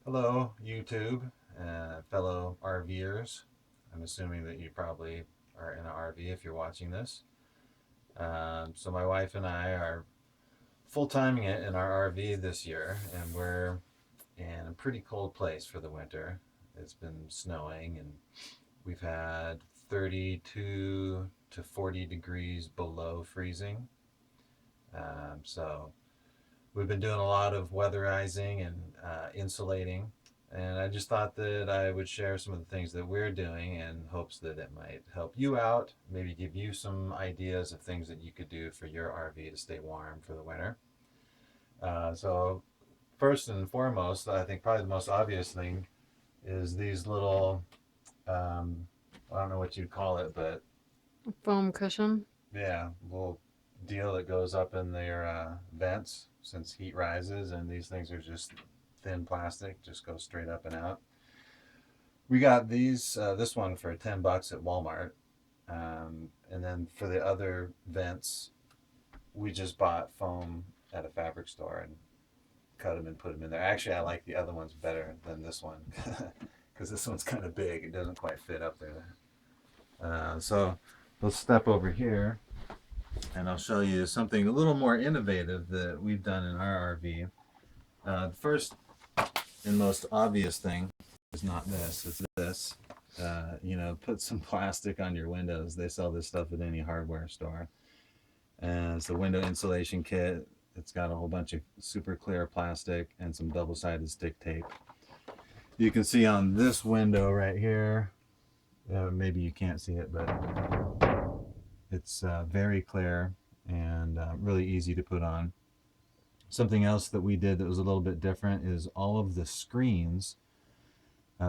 Hello, YouTube, fellow RVers. I'm assuming that you probably are in an RV if you're watching this. So my wife and I are full-timing it in our RV this year, and we're in a pretty cold place for the winter. It's been snowing, and we've had 32 to 40 degrees below freezing. So we've been doing a lot of weatherizing and insulating. And I just thought that I would share some of the things that we're doing in hopes that it might help you out, maybe give you some ideas of things that you could do for your RV to stay warm for the winter. So, first and foremost, I think probably the most obvious thing is these little, um, I don't know what you'd call it, but Foam cushion. yeah, little deal that goes up in their vents since heat rises, and these things are just thin plastic, just go straight up and out. We got this one for $10 at Walmart, and then for the other vents, we just bought foam at a fabric store and cut them and put them in there. Actually, I like the other ones better than this one because this one's kind of big. It doesn't quite fit up there. So let's step over here and I'll show you something a little more innovative that we've done in our RV. The first and most obvious thing is not this, it's this. Put some plastic on your windows. They sell this stuff at any hardware store. And it's a window insulation kit. It's got a whole bunch of super clear plastic and some double-sided stick tape. You can see on this window right here, maybe you can't see it, but it's very clear and really easy to put on. Something else that we did that was a little bit different is all of the screens.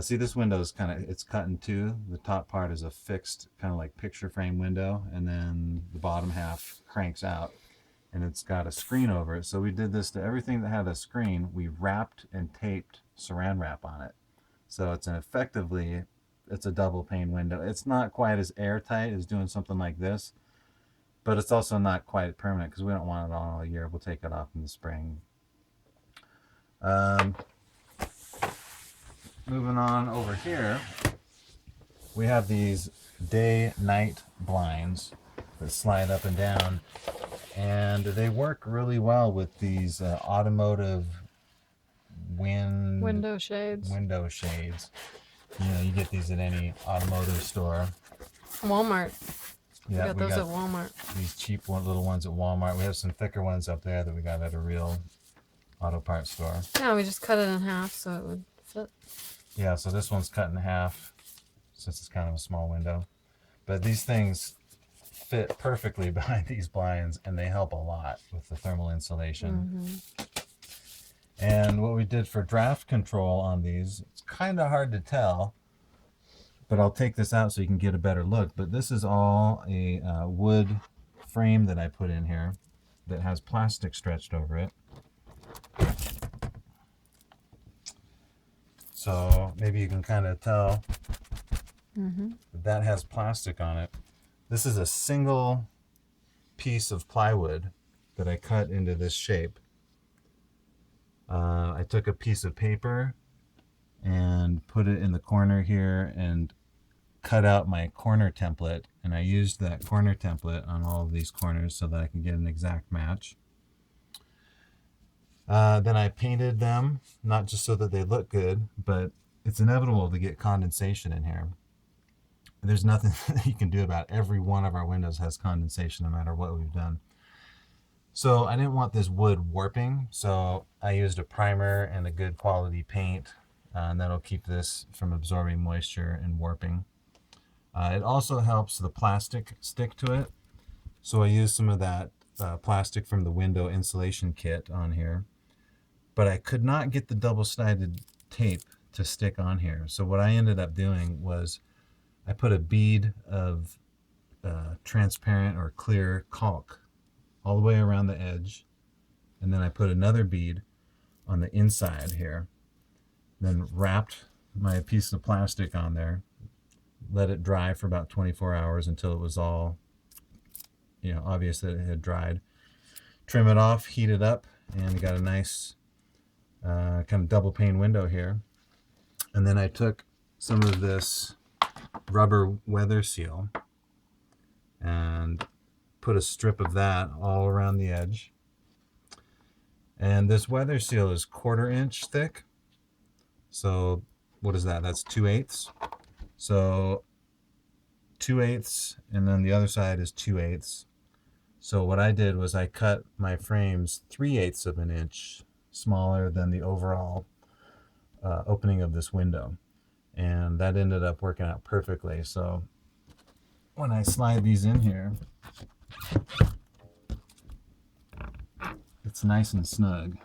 See, this window is it's cut in two. The top part is a fixed kind of like picture frame window, and then the bottom half cranks out, and it's got a screen over it. So we did this to everything that had a screen. We wrapped and taped saran wrap on it. So it's a double pane window. It's not quite as airtight as doing something like this, but it's also not quite permanent because we don't want it on all year. We'll take it off in the spring. Um, Moving on over here, we have these day-night blinds that slide up and down, and they work really well with these automotive Window shades. window shades. You get these at any automotive store. Walmart. We Yeah, got we those got at Walmart. these cheap little ones at Walmart. We have some thicker ones up there that we got at a real auto parts store. Yeah, we just cut it in half so it would fit. Yeah, so this one's cut in half since it's kind of a small window. But these things fit perfectly behind these blinds and they help a lot with the thermal insulation. And what we did for draft control on these, it's kind of hard to tell, but I'll take this out so you can get a better look. But this is all a wood frame that I put in here that has plastic stretched over it. So maybe you can kind of tell that has plastic on it. This is a single piece of plywood that I cut into this shape. I took a piece of paper and put it in the corner here and cut out my corner template, and I used that corner template on all of these corners so that I can get an exact match. Then I painted them, not just so that they look good, but it's inevitable to get condensation in here. There's nothing that you can do about it. Every one of our windows has condensation no matter what we've done. So I didn't want this wood warping, so I used a primer and a good quality paint, and that'll keep this from absorbing moisture and warping. It also helps the plastic stick to it, so I used some of that plastic from the window insulation kit on here. But I could not get the double-sided tape to stick on here. So what I ended up doing was I put a bead of transparent or clear caulk all the way around the edge. And then I put another bead on the inside here. Then wrapped my piece of plastic on there. Let it dry for about 24 hours until it was all, obvious that it had dried. Trim it off, heat it up, and got a nice kind of double pane window here. And then I took some of this rubber weather seal and put a strip of that all around the edge. And this weather seal is 1/4 inch thick. So what is that? That's 2/8. So 2/8, and then the other side is 2/8. So what I did was I cut my frames 3/8 of an inch smaller than the overall opening of this window. And that ended up working out perfectly. So when I slide these in here, it's nice and snug.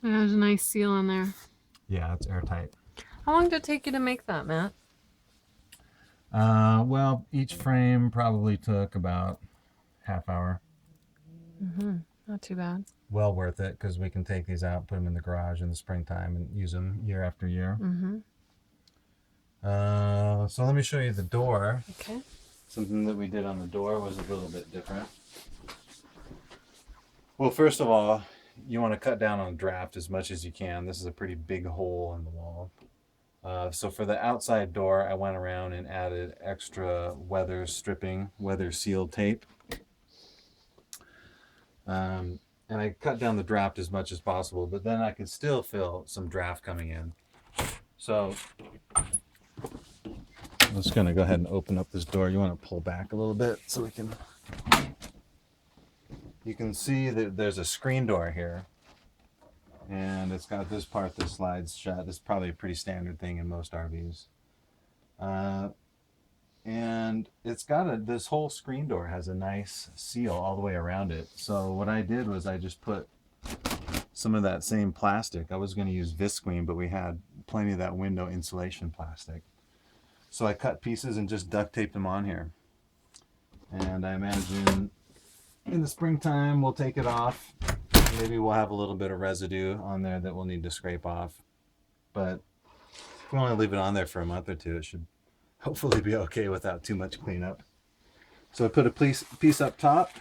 There's a nice seal in there. Yeah, it's airtight. How long did it take you to make that, Matt? Well, each frame probably took about half hour. Not too bad. Well worth it, because we can take these out, put them in the garage in the springtime, and use them year after year. So let me show you the door. Okay. Something that we did on the door was a little bit different. Well, first of all, you want to cut down on draft as much as you can. This is a pretty big hole in the wall. So for the outside door, I went around and added extra weather stripping, weather seal tape. And I cut down the draft as much as possible, but then I could still feel some draft coming in. So I'm just going to go ahead and open up this door. You want to pull back a little bit so we can... You can see that there's a screen door here. And it's got this part that slides shut. This is probably a pretty standard thing in most RVs. And it's got this whole screen door has a nice seal all the way around it. So what I did was I just put some of that same plastic. I was going to use visqueen, but we had plenty of that window insulation plastic. So I cut pieces and just duct taped them on here. And I imagine in the springtime we'll take it off. Maybe we'll have a little bit of residue on there that we'll need to scrape off. But if we only leave it on there for a month or two, it should hopefully be okay without too much cleanup. So I put a piece up top,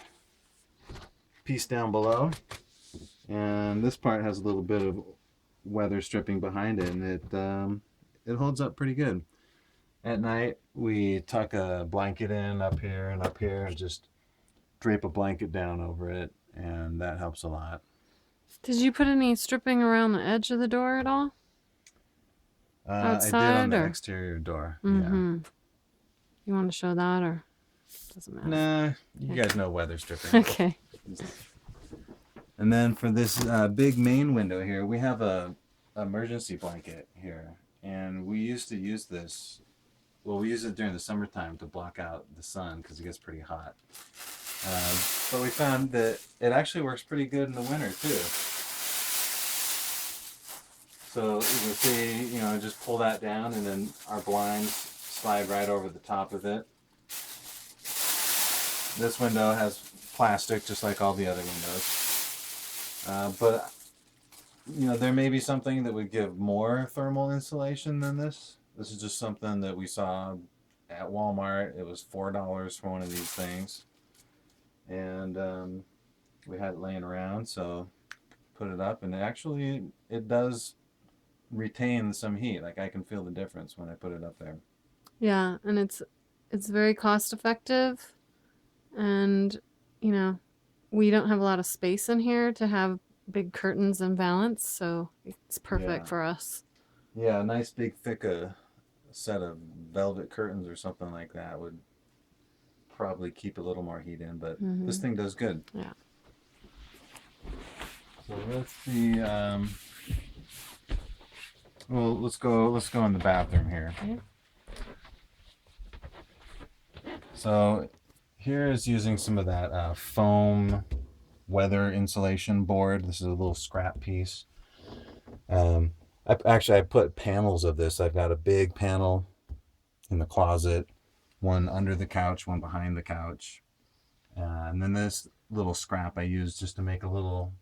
piece down below, and this part has a little bit of weather stripping behind it, and it holds up pretty good. At night, we tuck a blanket in up here and up here, and just drape a blanket down over it, and that helps a lot. Did you put any stripping around the edge of the door at all? Outside, I did on the or? exterior door. You want to show that, or doesn't matter? Nah, you guys know weather stripping. Okay. And then for this big main window here, we have a emergency blanket here, and we used to use this. Well, we use it during the summertime to block out the sun because it gets pretty hot. But we found that it actually works pretty good in the winter too. So you can see, just pull that down, and then our blinds slide right over the top of it. This window has plastic just like all the other windows. But there may be something that would give more thermal insulation than this. This is just something that we saw at Walmart. It was $4 for one of these things. And we had it laying around, so put it up, and actually it does retain some heat. Like, I can feel the difference when I put it up there. Yeah, and it's very cost effective, and we don't have a lot of space in here to have big curtains and valance, so it's perfect for us. Yeah, a nice big thick set of velvet curtains or something like that would probably keep a little more heat in, but this thing does good. Yeah. So let's see. Well, let's go in the bathroom here. Okay. So here is using some of that foam weather insulation board. This is a little scrap piece. I put panels of this. I've got a big panel in the closet, one under the couch, one behind the couch. And then this little scrap I used just to make a little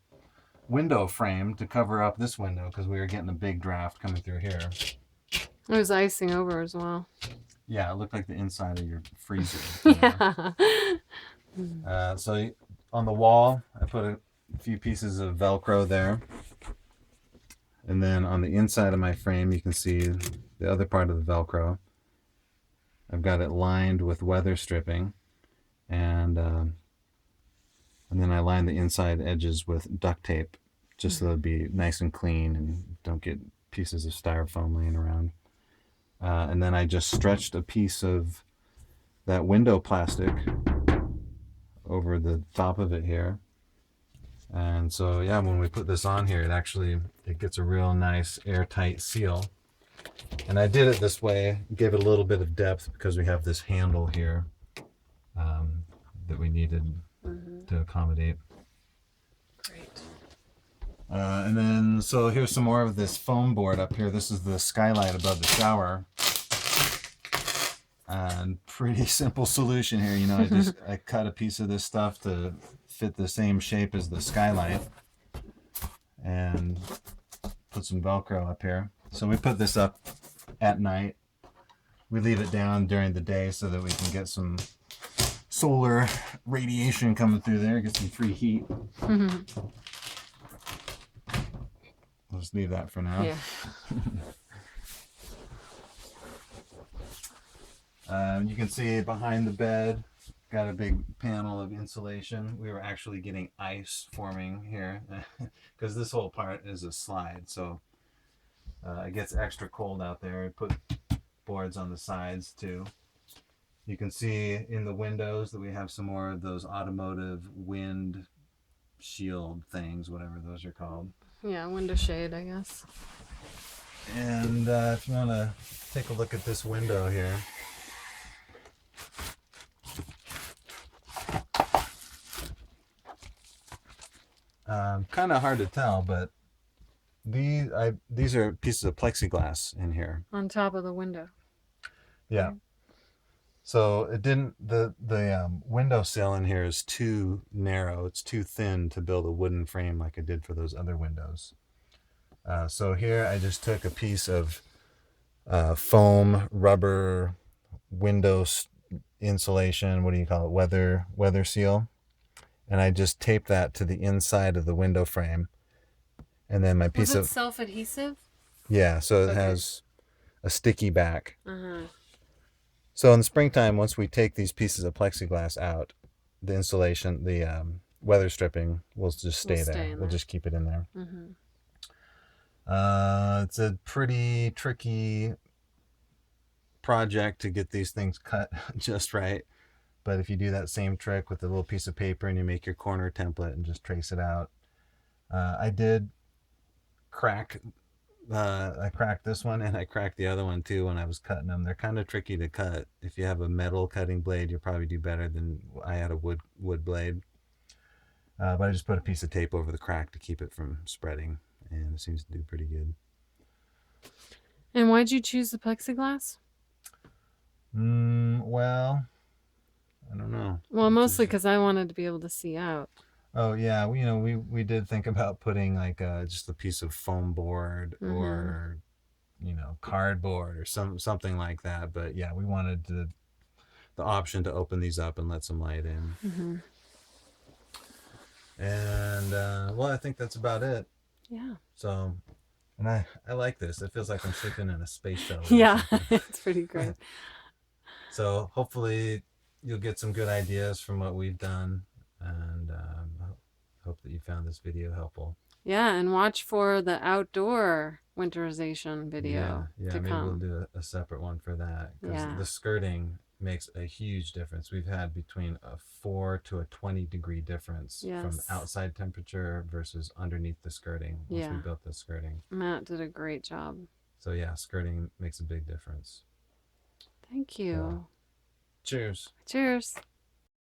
window frame to cover up this window because we were getting a big draft coming through here. It was icing over as well. Yeah, it looked like the inside of your freezer. Yeah. So on the wall, I put a few pieces of Velcro there. And then on the inside of my frame, you can see the other part of the Velcro. I've got it lined with weather stripping, and then I line the inside edges with duct tape, just so it'll be nice and clean and don't get pieces of styrofoam laying around. And then I just stretched a piece of that window plastic over the top of it here. And so yeah, when we put this on here, it gets a real nice airtight seal. And I did it this way, gave it a little bit of depth because we have this handle here that we needed to accommodate. Great. And then, so here's some more of this foam board up here. This is the skylight above the shower. And pretty simple solution here. You know, I cut a piece of this stuff to fit the same shape as the skylight and put some Velcro up here. So we put this up at night. We leave it down during the day so that we can get some solar radiation coming through there, get some free heat. We'll just leave that for now. Yeah. You can see behind the bed, got a big panel of insulation. We were actually getting ice forming here because this whole part is a slide, so it gets extra cold out there. We put boards on the sides too. You can see in the windows that we have some more of those automotive wind shield things, whatever those are called. Yeah, window shade, I guess. And if you want to take a look at this window here. Kind of hard to tell, but these are pieces of plexiglass in here. On top of the window. Yeah. So it didn't, the windowsill in here is too narrow. It's too thin to build a wooden frame like I did for those other windows. So here I just took a piece of foam rubber window insulation. What do you call it? Weather seal. And I just taped that to the inside of the window frame. And then my piece Was it self-adhesive? Yeah, so it Okay. has a sticky back. Uh-huh. So in the springtime, once we take these pieces of plexiglass out, the insulation, the weather stripping will just stay there. We'll just keep it in there. It's a pretty tricky project to get these things cut just right. But if you do that same trick with a little piece of paper and you make your corner template and just trace it out. I did crack I cracked this one and I cracked the other one too when I was cutting them. They're kind of tricky to cut. If you have a metal cutting blade, you'll probably do better than I had a wood blade. But I just put a piece of tape over the crack to keep it from spreading, and it seems to do pretty good. And why'd you choose the plexiglass? Well, I don't know. Well, mostly because I wanted to be able to see out. Oh yeah, we did think about putting like just a piece of foam board or cardboard or something like that. But yeah, we wanted the option to open these up and let some light in. And well, I think that's about it. Yeah. So, and I like this. It feels like I'm sleeping in a space shuttle. Yeah, it's pretty great. So hopefully you'll get some good ideas from what we've done, and hope that you found this video helpful. Yeah, and watch for the outdoor winterization video. Yeah, maybe we'll do a separate one for that, because the skirting makes a huge difference. We've had between a 4 to a 20 degree difference from outside temperature versus underneath the skirting once we built the skirting. Matt did a great job. So yeah, skirting makes a big difference. Thank you. Cheers. Cheers.